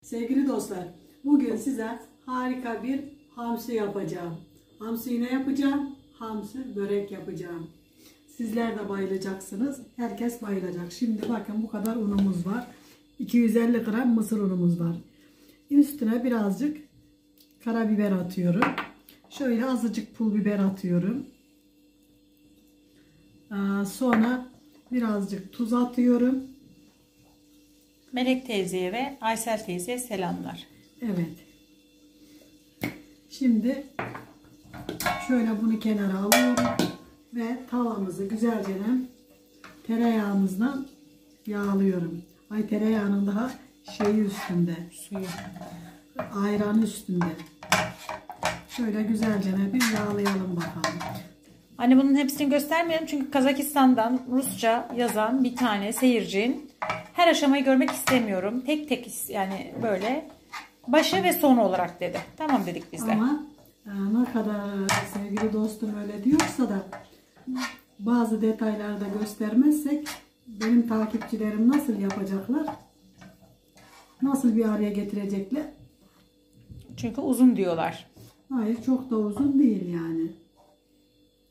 Sevgili dostlar, bugün size harika bir hamsi yapacağım. Hamsiyi ne yapacağım? Hamsi börek yapacağım. Sizler de bayılacaksınız. Herkes bayılacak. Şimdi bakın bu kadar unumuz var. 250 gram mısır unumuz var. Üstüne birazcık karabiber atıyorum. Şöyle azıcık pul biber atıyorum. Sonra birazcık tuz atıyorum. Melek teyzeye ve Aysel teyzeye selamlar. Evet. Şimdi şöyle bunu kenara alıyorum ve tavamızı güzelce tereyağımızdan yağlıyorum. Ay, tereyağının daha şeyi üstünde, Suyu. ayranı üstünde. Şöyle güzelce bir yağlayalım bakalım. Anne bunun hepsini göstermeyelim çünkü Kazakistan'dan Rusça yazan bir tane seyircin her aşamayı görmek istemiyorum. Tek tek yani böyle başı ve sonu olarak dedi. Tamam dedik biz de. Ama ne kadar sevgili dostum öyle diyorsa da bazı detayları da göstermezsek benim takipçilerim nasıl yapacaklar? Nasıl bir araya getirecekler? Çünkü uzun diyorlar. Hayır, çok da uzun değil yani.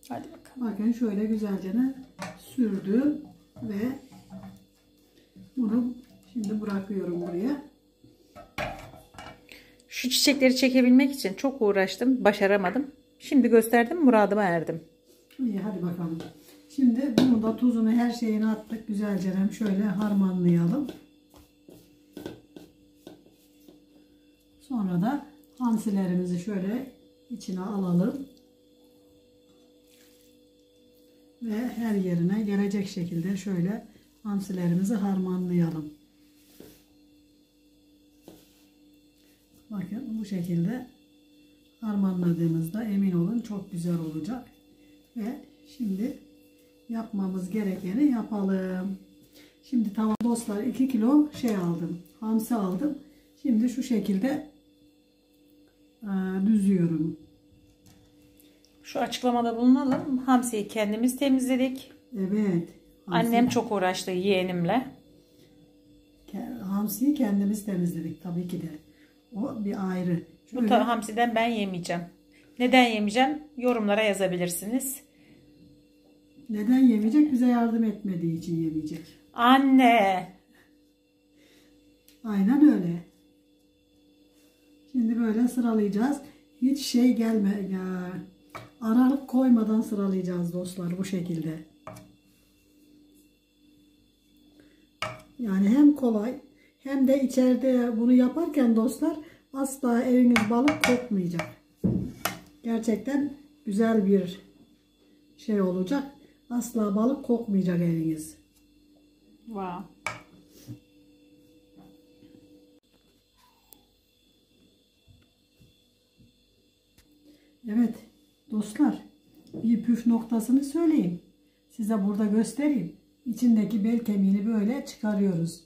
Hadi bakalım. Bakın şöyle güzelce sürdüm ve bunu şimdi bırakıyorum buraya. Şu çiçekleri çekebilmek için çok uğraştım. Başaramadım. Şimdi gösterdim, muradıma erdim. İyi, hadi bakalım. Şimdi bunu da tuzunu, her şeyini attık. Güzelce şöyle harmanlayalım. Sonra da hamsilerimizi şöyle içine alalım. Ve her yerine gelecek şekilde şöyle hamsilerimizi harmanlayalım. Bakın bu şekilde harmanladığımızda emin olun çok güzel olacak. Ve şimdi yapmamız gerekeni yapalım. Şimdi tamam dostlar, 2 kilo aldım. Hamsi aldım. Şimdi şu şekilde düzüyorum. Şu açıklamada bulunalım. Hamsiyi kendimiz temizledik. Evet. Annem çok uğraştı yeğenimle. Hamsiyi kendimiz temizledik tabii ki de. O bir ayrı. Bu hamsiden ben yemeyeceğim. Neden yemeyeceğim? Yorumlara yazabilirsiniz. Neden yemeyecek? Bize yardım etmediği için yemeyecek. Anne. Aynen öyle. Şimdi böyle sıralayacağız. Hiç aralık koymadan sıralayacağız dostlar, bu şekilde. Yani hem kolay hem de içeride bunu yaparken dostlar asla eviniz balık kokmayacak. Gerçekten güzel bir şey olacak. Asla balık kokmayacak eviniz. Wow. Evet dostlar, bir püf noktasını söyleyeyim. Size burada göstereyim. İçindeki bel kemiğini böyle çıkarıyoruz.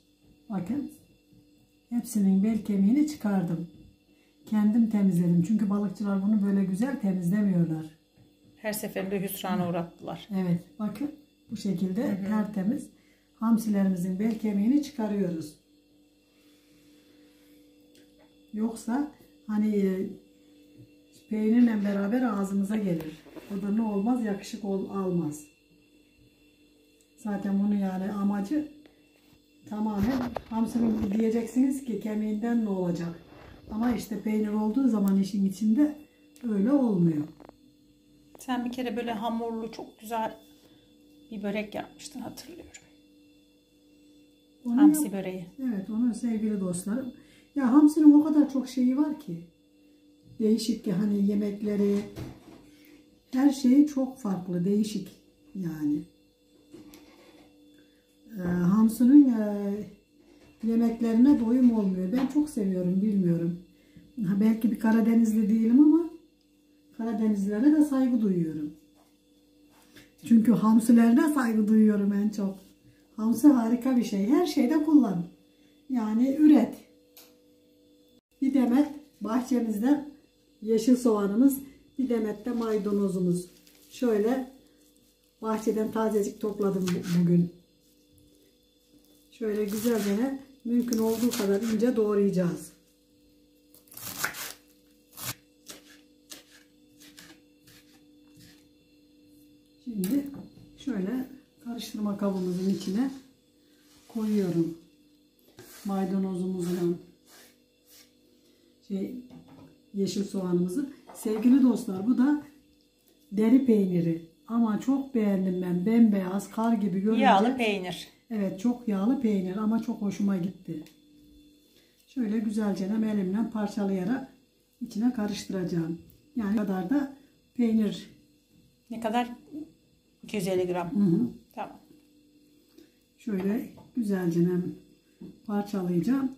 Bakın. Hepsinin bel kemiğini çıkardım. Kendim temizledim. Çünkü balıkçılar bunu böyle güzel temizlemiyorlar. Her seferinde hüsrana uğrattılar. Evet. Bakın. Bu şekilde tertemiz hamsilerimizin bel kemiğini çıkarıyoruz. Yoksa hani peynirle beraber ağzımıza gelir. O da ne olmaz? Yakışık almaz. Zaten bunu yani amacı tamamen hamsinin, diyeceksiniz ki kemiğinden ne olacak? Ama işte peynir olduğu zaman işin içinde öyle olmuyor. Sen bir kere böyle hamurlu çok güzel bir börek yapmıştın, hatırlıyorum. Hamsi böreği. Evet, onu sevgili dostlarım. Ya hamsinin o kadar çok şeyi var ki. Değişik hani yemekleri, her şeyi çok farklı, değişik yani. Hamsinin yemeklerine doyum olmuyor. Ben çok seviyorum, bilmiyorum. Belki bir Karadenizli değilim ama Karadenizlilere de saygı duyuyorum. Çünkü hamsilerde saygı duyuyorum en çok. Hamsi harika bir şey. Her şeyde kullan. Yani üret. Bir demet bahçemizden yeşil soğanımız, bir demet de maydanozumuz. Şöyle bahçeden tazecik topladım bugün. Şöyle güzelce mümkün olduğu kadar ince doğrayacağız. Şöyle karıştırma kabımızın içine koyuyorum. Maydanozumuzla yeşil soğanımızı. Sevgili dostlar, bu da deri peyniri. Ama çok beğendim ben. Bembeyaz, kar gibi görünce. Yağlı peynir. Evet, çok yağlı peynir ama çok hoşuma gitti. Şöyle güzelce elimle parçalayarak içine karıştıracağım. Yani kadar da peynir. Ne kadar? 250 gram. Hı. Tamam. Şöyle güzelce parçalayacağım.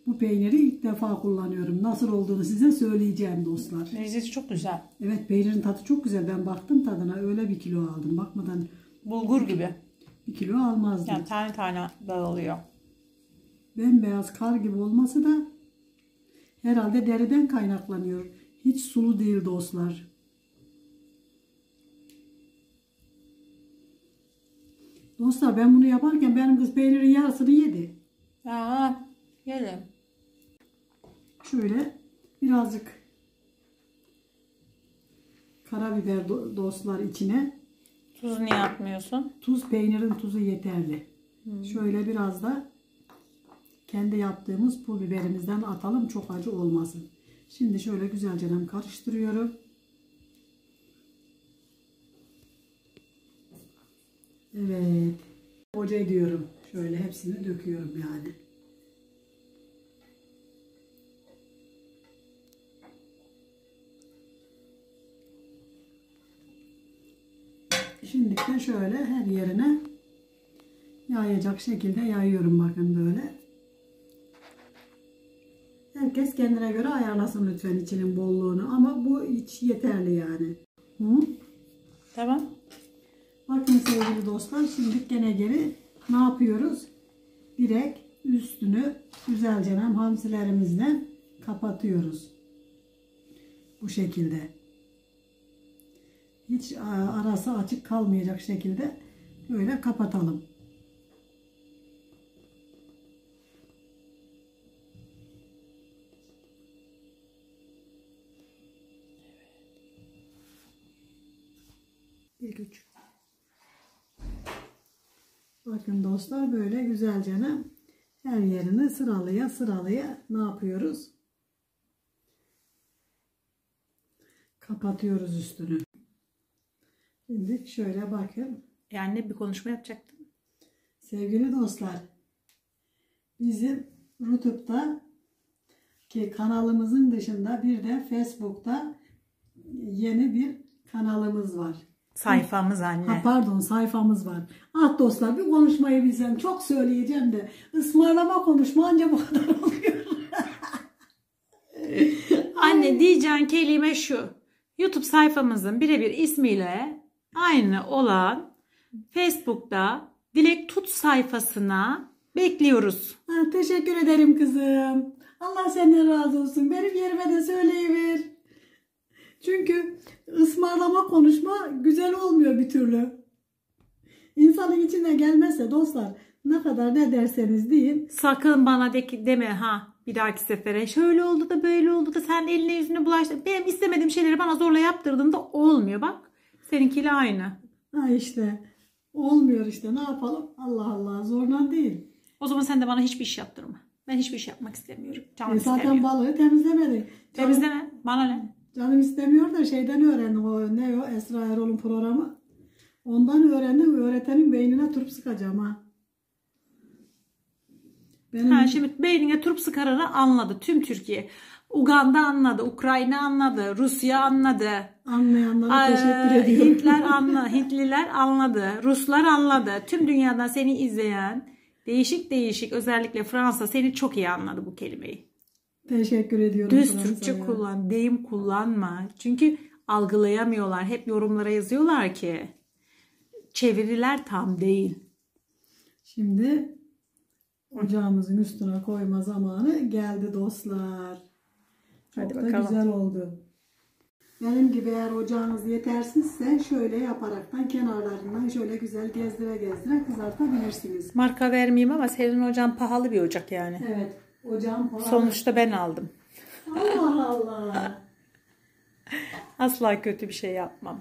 Bu peyniri ilk defa kullanıyorum. Nasıl olduğunu size söyleyeceğim dostlar. Lezzeti çok güzel. Evet, peynirin tadı çok güzel. Ben baktım tadına, öyle bir kilo aldım. Bakmadan Bulgur gibi. bir kilo almazdım. Yani tane tane dağılıyor. Bembeyaz kar gibi olması da herhalde deriden kaynaklanıyor. Hiç sulu değil dostlar. Dostlar, ben bunu yaparken benim kız peynirin yarısını yedi. Aa, yedim. Şöyle birazcık karabiber dostlar içine. Tuz niye atmıyorsun? Tuz, peynirin tuzu yeterli. Şöyle biraz da kendi yaptığımız pul biberimizden atalım, çok acı olmasın. Şimdi şöyle güzelce karıştırıyorum. Evet. Boca ediyorum. Şöyle hepsini döküyorum yani. Şimdi de şöyle her yerine yayacak şekilde yayıyorum, bakın böyle. Herkes kendine göre ayarlasın lütfen içinin bolluğunu, ama bu iç yeterli yani. Hı? Tamam. Bakın sevgili dostlar, şimdi geri ne yapıyoruz? Direkt üstünü güzelce hamsilerimizle kapatıyoruz. Bu şekilde. Hiç arası açık kalmayacak şekilde böyle kapatalım. Bir güç. Bakın dostlar, böyle güzelce her yerini sıralaya ne yapıyoruz? Kapatıyoruz üstünü. Şimdi şöyle bakın. Yani bir konuşma yapacaktım. Sevgili dostlar, bizim YouTube'da ki kanalımızın dışında bir de Facebook'ta yeni bir kanalımız var. Sayfamız anne. Pardon, sayfamız var. Ah dostlar, bir konuşmayı bilsem çok söyleyeceğim de ısmarlama konuşma anca bu kadar oluyor. Anne, diyeceğin kelime şu. YouTube sayfamızın birebir ismiyle aynı olan Facebook'ta Dilek Tut sayfasına bekliyoruz. Ha, teşekkür ederim kızım. Allah senden razı olsun. Benim yerime de söyleyiver. Çünkü ısmarlama konuşma güzel olmuyor bir türlü. İnsanın içine gelmezse dostlar, ne kadar ne derseniz deyin. Sakın bana deme ha bir dahaki sefere. Şöyle oldu da böyle oldu da sen eline yüzüne bulaştın. Benim istemediğim şeyleri bana zorla yaptırdığında olmuyor bak. Seninkiyle aynı. Ha işte. Olmuyor işte, ne yapalım? Allah Allah, zorla değil. O zaman sen de bana hiçbir iş yaptırma. Ben hiçbir iş yapmak istemiyorum. Canım Zaten istemiyor. balığı temizlemedik. Temizleme. Bana ne? Canım istemiyor da şeyden öğrendim, o Esra Erol'un programı. Ondan öğrendim, öğretenin beynine turp sıkacağım ha. Şimdi beynine turp sıkarını anladı tüm Türkiye. Uganda anladı, Ukrayna anladı, Rusya anladı. Anlayanlara teşekkür ediyorum. Hintliler anladı, Ruslar anladı. Tüm dünyadan seni izleyen değişik özellikle Fransa seni çok iyi anladı bu kelimeyi. Teşekkür ediyorum. Düz Türkçe kullan, deyim kullanma. Çünkü algılayamıyorlar. Hep yorumlara yazıyorlar ki çeviriler tam değil. Şimdi ocağımızın üstüne koyma zamanı geldi dostlar. Çok da güzel oldu. Benim gibi eğer ocağınız yetersizse şöyle yaparaktan kenarlarından şöyle güzel gezdire kızartabilirsiniz. Marka vermeyeyim ama senin ocağın pahalı bir ocak yani. Evet. Ocağım pahalı. Sonuçta ben aldım. Allah Allah. Asla kötü bir şey yapmam.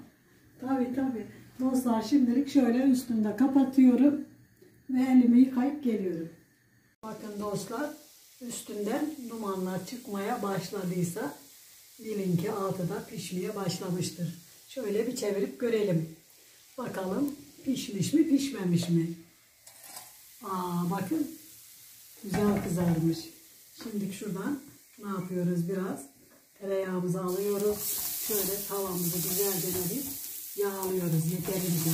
Tabii. Dostlar şimdilik şöyle üstünde kapatıyorum ve elimi yıkayıp geliyorum. Bakın dostlar, üstünden dumanlar çıkmaya başladıysa bilin ki altı da pişmeye başlamıştır. Şöyle bir çevirip görelim. Bakalım pişmiş mi pişmemiş mi? Bakın güzel kızarmış. Şimdi şuradan ne yapıyoruz? Biraz tereyağımızı alıyoruz. Şöyle tavamızı güzelce bir yağlıyoruz yeterince.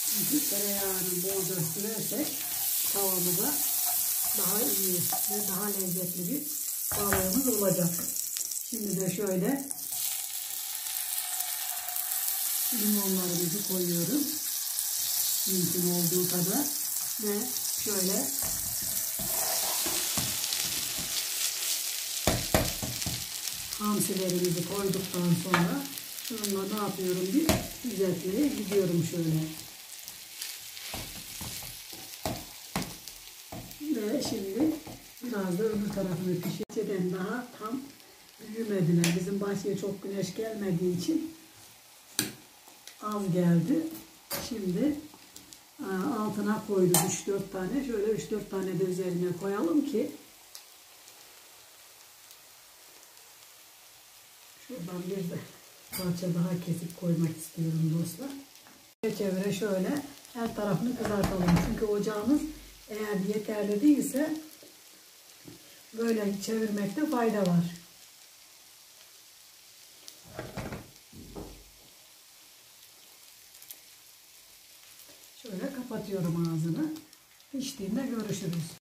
Çünkü tereyağını bolca sürersek tavamıza daha iyi ve daha lezzetli bir balığımız olacak. Şimdi de şöyle limonlarımızı koyuyorum. Mümkün olduğu kadar ve şöyle hamsilerimizi koyduktan sonra şununla ne yapıyorum? Bir düzeltmeye gidiyorum şöyle. Ve şimdi biraz da öbür tarafını pişirmeden daha tam büyümediler. Bizim bahçeye çok güneş gelmediği için az geldi. Şimdi altına koyduk 3-4 tane. Şöyle 3-4 tane de üzerine koyalım ki şuradan bir de parça daha kesip koymak istiyorum dostlar. Çevire şöyle her tarafını kızartalım. Çünkü ocağımız eğer yeterli değilse böyle çevirmekte fayda var. Şöyle kapatıyorum ağzını. Piştiğinde görüşürüz.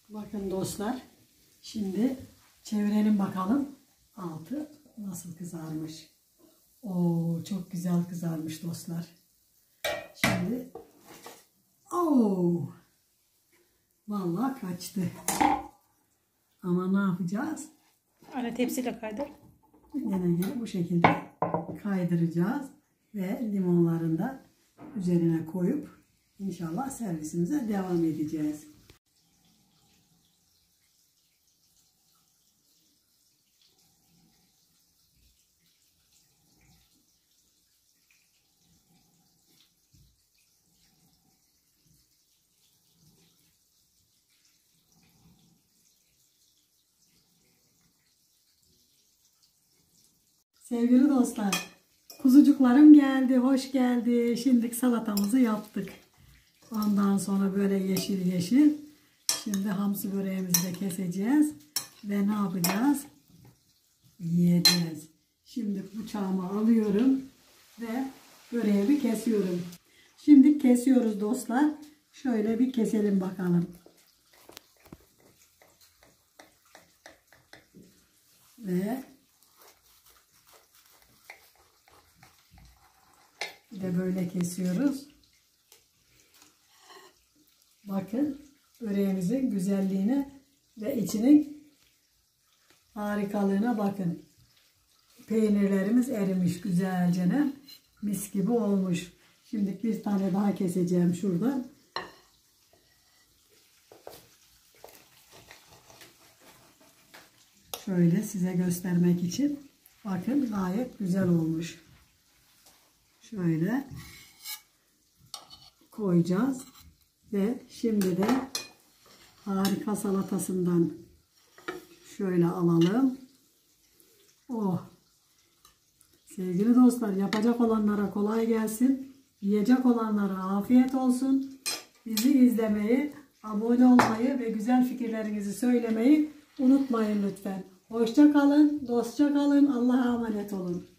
Bakın dostlar. Şimdi çevirelim bakalım. Altı nasıl kızarmış. Oo, çok güzel kızarmış dostlar. Şimdi vallahi kaçtı. Ama ne yapacağız? Anne tepsiyle kaydır. Yine bu şekilde kaydıracağız ve limonlarını da üzerine koyup inşallah servisimize devam edeceğiz. Sevgili dostlar, kuzucuklarım geldi, hoş geldi. Şimdi salatamızı yaptık. Ondan sonra böyle yeşil yeşil. Şimdi hamsi böreğimizi de keseceğiz. Ve ne yapacağız? Yiyeceğiz. Şimdi bıçağımı alıyorum ve böreğimi kesiyorum. Şimdi kesiyoruz dostlar. Şöyle bir keselim bakalım. Ve bir de böyle kesiyoruz. Bakın böreğimizin güzelliğine ve içinin harikalığına bakın. Peynirlerimiz erimiş güzelce. Mis gibi olmuş. Şimdi bir tane daha keseceğim şuradan. Şöyle size göstermek için. Bakın gayet güzel olmuş. Şöyle koyacağız ve şimdi de harika salatasından şöyle alalım. Sevgili dostlar, yapacak olanlara kolay gelsin. Yiyecek olanlara afiyet olsun. Bizi izlemeyi, abone olmayı ve güzel fikirlerinizi söylemeyi unutmayın lütfen. Hoşça kalın, dostça kalın. Allah'a emanet olun.